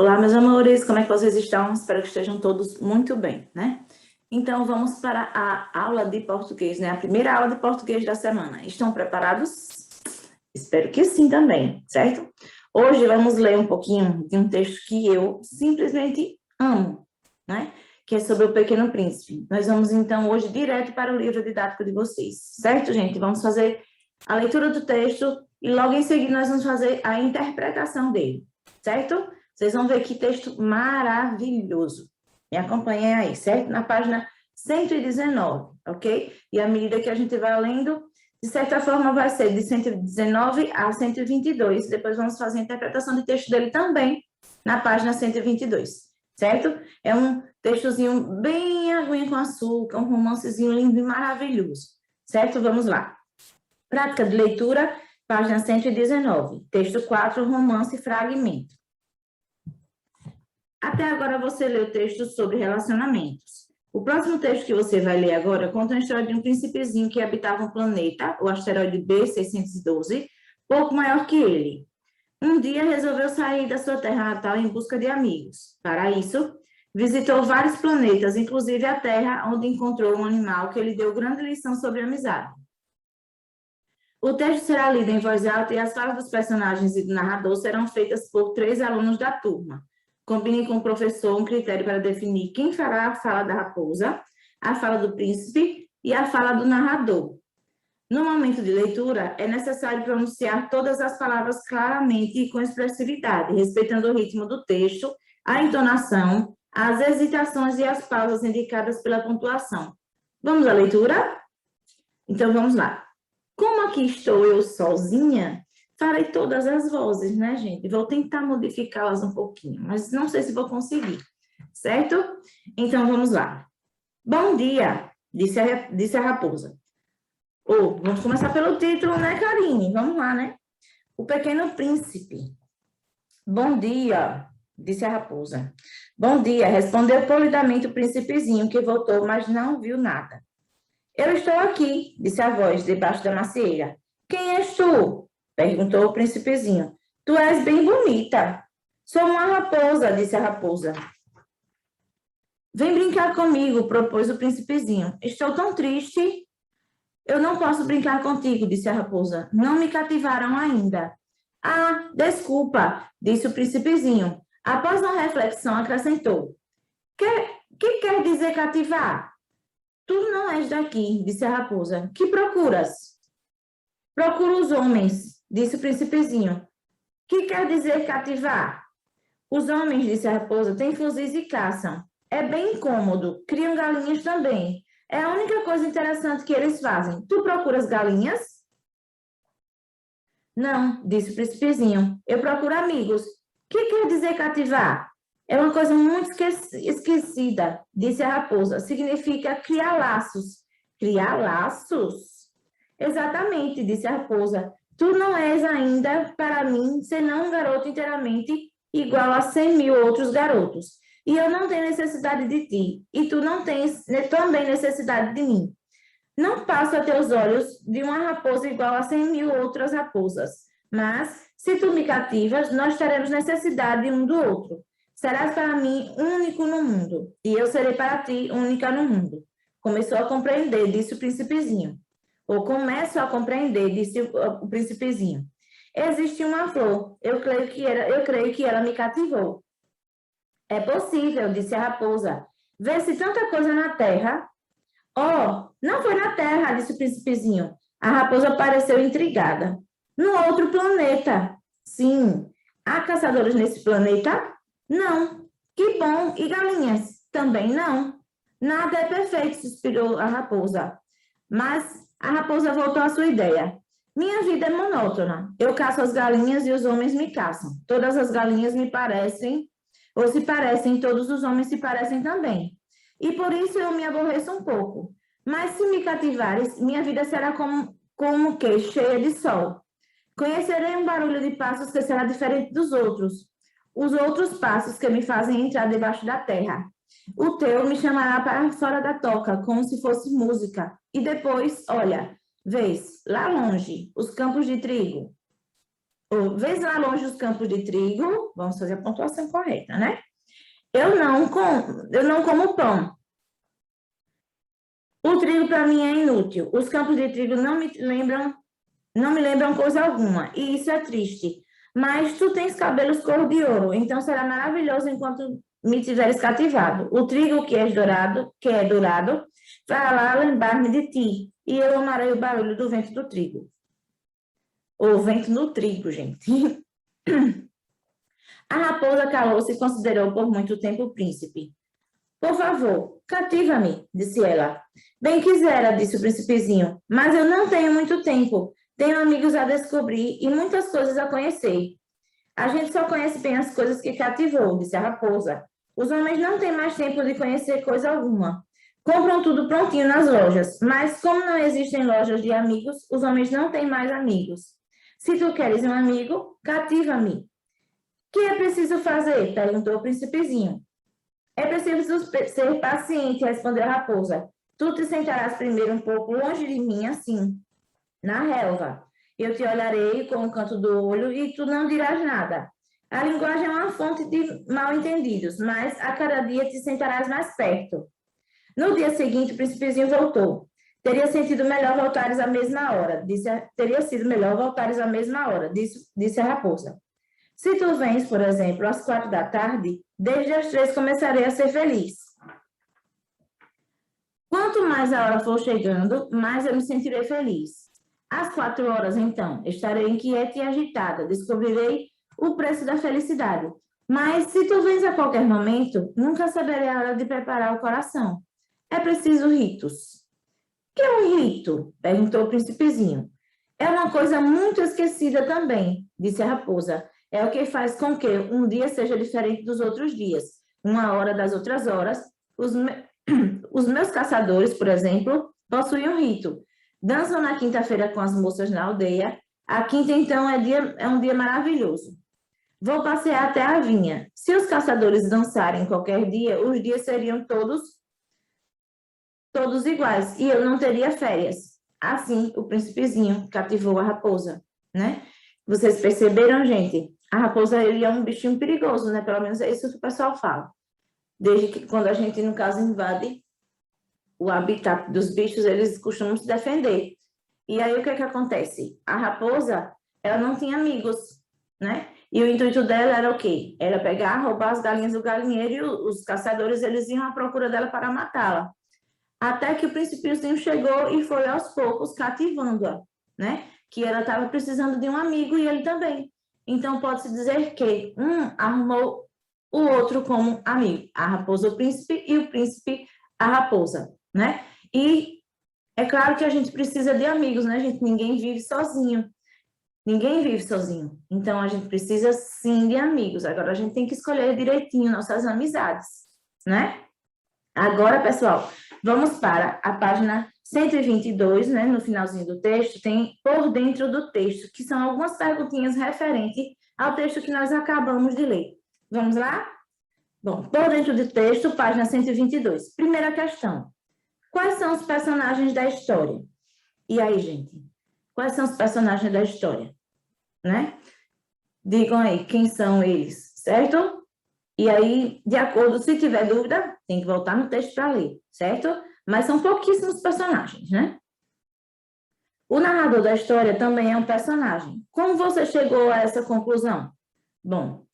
Olá, meus amores, como é que vocês estão? Espero que estejam todos muito bem, né? Então, vamos para a aula de português, né? A primeira aula de português da semana. Estão preparados? Espero que sim também, certo? Hoje vamos ler um pouquinho de um texto que eu simplesmente amo, né? Que é sobre o Pequeno Príncipe. Nós vamos, então, hoje direto para o livro didático de vocês, certo, gente? Vamos fazer a leitura do texto e logo em seguida nós vamos fazer a interpretação dele, certo? Vocês vão ver que texto maravilhoso. Me acompanhem aí, certo? Na página 119, ok? E à medida que a gente vai lendo, de certa forma vai ser de 119 a 122. Depois vamos fazer a interpretação de texto dele também na página 122, certo? É um textozinho bem aguinha com açúcar, um romancezinho lindo e maravilhoso, certo? Vamos lá. Prática de leitura, página 119. Texto 4, romance e fragmento. Até agora você leu texto sobre relacionamentos. O próximo texto que você vai ler agora conta a história de um príncipezinho que habitava um planeta, o asteroide B612, pouco maior que ele. Um dia resolveu sair da sua terra natal em busca de amigos. Para isso, visitou vários planetas, inclusive a Terra, onde encontrou um animal que lhe deu grande lição sobre amizade. O texto será lido em voz alta e as falas dos personagens e do narrador serão feitas por 3 alunos da turma. Combine com o professor um critério para definir quem fará a fala da raposa, a fala do príncipe e a fala do narrador. No momento de leitura, é necessário pronunciar todas as palavras claramente e com expressividade, respeitando o ritmo do texto, a entonação, as hesitações e as pausas indicadas pela pontuação. Vamos à leitura? Então, vamos lá. Como aqui estou eu sozinha, farei todas as vozes, né, gente? Vou tentar modificá-las um pouquinho, mas não sei se vou conseguir, certo? Então, vamos lá. Bom dia, disse a raposa. Vamos começar pelo título, né, Karine? Vamos lá, né? O Pequeno Príncipe. Bom dia, disse a raposa. Bom dia, respondeu polidamente o príncipezinho, que voltou, mas não viu nada. Eu estou aqui, disse a voz, debaixo da macieira. Quem és tu? Perguntou o príncipezinho. Tu és bem bonita. Sou uma raposa, disse a raposa. Vem brincar comigo, propôs o príncipezinho. Estou tão triste. Eu não posso brincar contigo, disse a raposa. Não me cativaram ainda. Ah, desculpa, disse o príncipezinho. Após uma reflexão, acrescentou. Que quer dizer cativar? Tu não és daqui, disse a raposa. Que procuras? Procuro os homens, disse o príncipezinho. Que quer dizer cativar? Os homens, disse a raposa, têm fuzis e caçam. É bem incômodo, criam galinhas também. É a única coisa interessante que eles fazem. Tu procuras galinhas? Não, disse o príncipezinho. Eu procuro amigos. Que quer dizer cativar? É uma coisa muito esquecida, disse a raposa. Significa criar laços. Criar laços? Exatamente, disse a raposa. Tu não és ainda, para mim, senão um garoto inteiramente igual a 100.000 outros garotos. E eu não tenho necessidade de ti. E tu não tens também necessidade de mim. Não passo a teus olhos de uma raposa igual a 100.000 outras raposas. Mas, se tu me cativas, nós teremos necessidade um do outro. Serás para mim único no mundo, e eu serei para ti única no mundo. Começou a compreender, disse o príncipezinho. Ou começo a compreender, disse o príncipezinho. Existe uma flor, eu creio que ela me cativou. É possível, disse a raposa. Vê-se tanta coisa na terra. Oh, não foi na terra, disse o príncipezinho. A raposa pareceu intrigada. No outro planeta. Sim. Há caçadores nesse planeta? Não. Que bom. E galinhas? Também não. Nada é perfeito, suspirou a raposa. Mas a raposa voltou à sua ideia. Minha vida é monótona. Eu caço as galinhas e os homens me caçam. Todas as galinhas me parecem, ou se parecem, todos os homens se parecem também. E por isso eu me aborreço um pouco. Mas se me cativares, minha vida será como que cheia de sol. Conhecerei um barulho de passos que será diferente dos outros. Os outros passos que me fazem entrar debaixo da terra. O teu me chamará para fora da toca, como se fosse música. E depois, olha, vês, lá longe, os campos de trigo. Ou, vês lá longe os campos de trigo, vamos fazer a pontuação correta, né? Eu não como pão. O trigo para mim é inútil. Os campos de trigo não me lembram coisa alguma. E isso é triste. Mas tu tens cabelos cor de ouro, então será maravilhoso enquanto me tiveres cativado. O trigo que é dourado, vai lá lembrar-me de ti, e eu amarei o barulho do vento do trigo. Ou vento no trigo, gente. A raposa calou-se e considerou por muito tempo o príncipe. Por favor, cativa-me, disse ela. Bem quisera, disse o príncipezinho, mas eu não tenho muito tempo. Tenho amigos a descobrir e muitas coisas a conhecer. A gente só conhece bem as coisas que cativou, disse a raposa. Os homens não têm mais tempo de conhecer coisa alguma. Compram tudo prontinho nas lojas, mas como não existem lojas de amigos, os homens não têm mais amigos. Se tu queres um amigo, cativa-me. Que é preciso fazer? Perguntou o príncipezinho. É preciso ser paciente, respondeu a raposa. Tu te sentarás primeiro um pouco longe de mim, assim, na relva. Eu te olharei com o canto do olho e tu não dirás nada. A linguagem é uma fonte de mal-entendidos, mas a cada dia te sentarás mais perto. No dia seguinte, o príncipezinho voltou. Teria sido melhor voltares à mesma hora, disse a raposa. Se tu vens, por exemplo, às 4 da tarde, desde as 3 começarei a ser feliz. Quanto mais a hora for chegando, mais eu me sentirei feliz. Às 4 horas, então, estarei inquieta e agitada, descobrirei o preço da felicidade. Mas se tu vens a qualquer momento, nunca saberei a hora de preparar o coração. É preciso ritos. Que é um rito? Perguntou o príncipezinho. É uma coisa muito esquecida também, disse a raposa. É o que faz com que um dia seja diferente dos outros dias, uma hora das outras horas. Os meus caçadores, por exemplo, possuem um rito. Dançam na quinta-feira com as moças na aldeia. A quinta, então, é um dia maravilhoso. Vou passear até a vinha. Se os caçadores dançarem qualquer dia, os dias seriam todos iguais, e eu não teria férias. Assim, o príncipezinho cativou a raposa, né? Vocês perceberam, gente? A raposa, ele é um bichinho perigoso, né? Pelo menos é isso que o pessoal fala. Desde que, quando a gente, no caso, invade o habitat dos bichos, eles costumam se defender. E aí, o que acontece? A raposa, ela não tinha amigos, né? E o intuito dela era o quê? Era pegar, roubar as galinhas do galinheiro e os caçadores, eles iam à procura dela para matá-la. Até que o príncipezinho chegou e foi aos poucos cativando-a, né? Que ela estava precisando de um amigo e ele também. Então, pode-se dizer que um arrumou o outro como amigo. A raposa, o príncipe, e o príncipe, a raposa, né? E é claro que a gente precisa de amigos, né, gente? Ninguém vive sozinho. Ninguém vive sozinho. Então, a gente precisa, sim, de amigos. Agora, a gente tem que escolher direitinho nossas amizades, né? Agora, pessoal, vamos para a página 122, né? No finalzinho do texto, tem por dentro do texto, que são algumas perguntinhas referentes ao texto que nós acabamos de ler. Vamos lá? Bom, por dentro do texto, página 122. Primeira questão. Quais são os personagens da história? E aí, gente? Quais são os personagens da história? Né? Digam aí quem são eles, certo? E aí, de acordo, se tiver dúvida, tem que voltar no texto para ler, certo? Mas são pouquíssimos personagens, né? O narrador da história também é um personagem. Como você chegou a essa conclusão? Bom,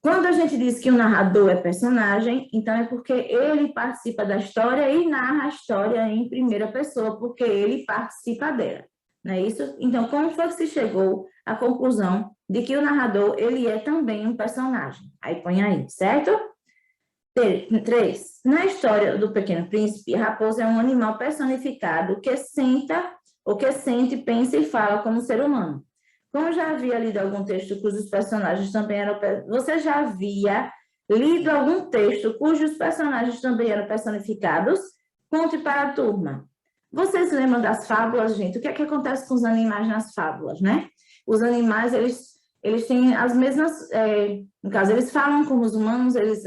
quando a gente diz que o narrador é personagem, então é porque ele participa da história e narra a história em primeira pessoa, porque ele participa dela, não é isso? Então, como foi que se chegou à conclusão de que o narrador, ele é também um personagem? Aí põe aí, certo? 3. Na história do Pequeno Príncipe, a raposa é um animal personificado que sente, pensa e fala como ser humano. Como já havia lido algum texto cujos personagens também eram... Você já havia lido algum texto cujos personagens também eram personificados? Conte para a turma. Vocês lembram das fábulas, gente? O que é que acontece com os animais nas fábulas, né? Os animais, eles têm as mesmas... no caso, eles falam como os humanos, eles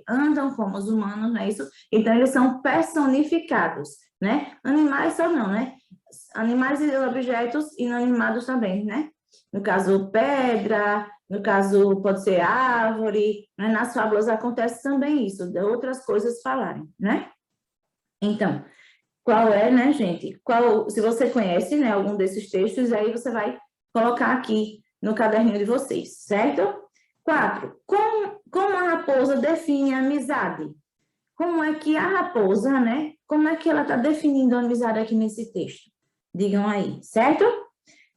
andam como os humanos, não é isso? Então, eles são personificados, né? Animais só não, né? Animais e objetos inanimados também, né? No caso, pedra, no caso, pode ser árvore, né? Nas fábulas acontece também isso, de outras coisas falarem, né? Então, qual é, né, gente? Se você conhece, né, algum desses textos, aí você vai colocar aqui no caderninho de vocês, certo? 4. Como a raposa define a amizade? Como é que a raposa, né? Como é que ela está definindo a amizade aqui nesse texto? Digam aí, certo?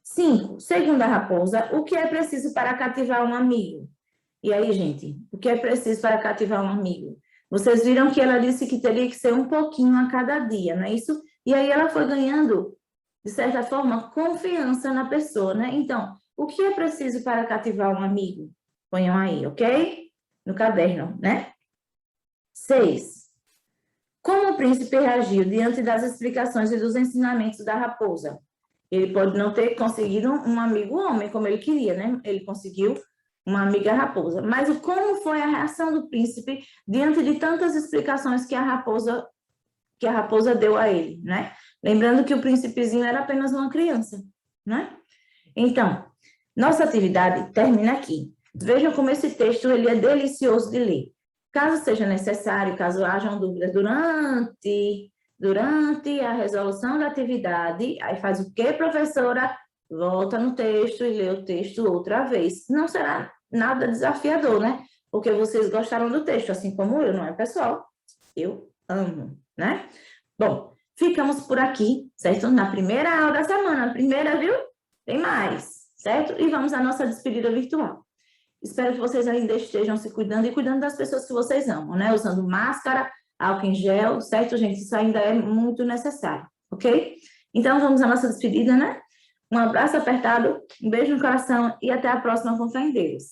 5. Segundo a raposa, o que é preciso para cativar um amigo? E aí, gente, o que é preciso para cativar um amigo? Vocês viram que ela disse que teria que ser um pouquinho a cada dia, não é isso? E aí ela foi ganhando, de certa forma, confiança na pessoa, né? Então, o que é preciso para cativar um amigo? Ponham aí, ok? No caderno, né? 6. Como o príncipe reagiu diante das explicações e dos ensinamentos da raposa? Ele pode não ter conseguido um amigo homem, como ele queria, né? Ele conseguiu uma amiga raposa. Mas como foi a reação do príncipe diante de tantas explicações que a raposa deu a ele, né? Lembrando que o príncipezinho era apenas uma criança, né? Então, nossa atividade termina aqui. Vejam como esse texto ele é delicioso de ler. Caso seja necessário, caso hajam dúvidas durante a resolução da atividade, aí faz o quê, professora? Volta no texto e lê o texto outra vez. Não será nada desafiador, né? Porque vocês gostaram do texto, assim como eu, não é, pessoal? Eu amo, né? Bom, ficamos por aqui, certo? Na primeira aula da semana, primeira, viu? Tem mais, certo? E vamos à nossa despedida virtual. Espero que vocês ainda estejam se cuidando e cuidando das pessoas que vocês amam, né? Usando máscara, álcool em gel, certo, gente? Isso ainda é muito necessário, ok? Então, vamos à nossa despedida, né? Um abraço apertado, um beijo no coração e até a próxima com fé em Deus.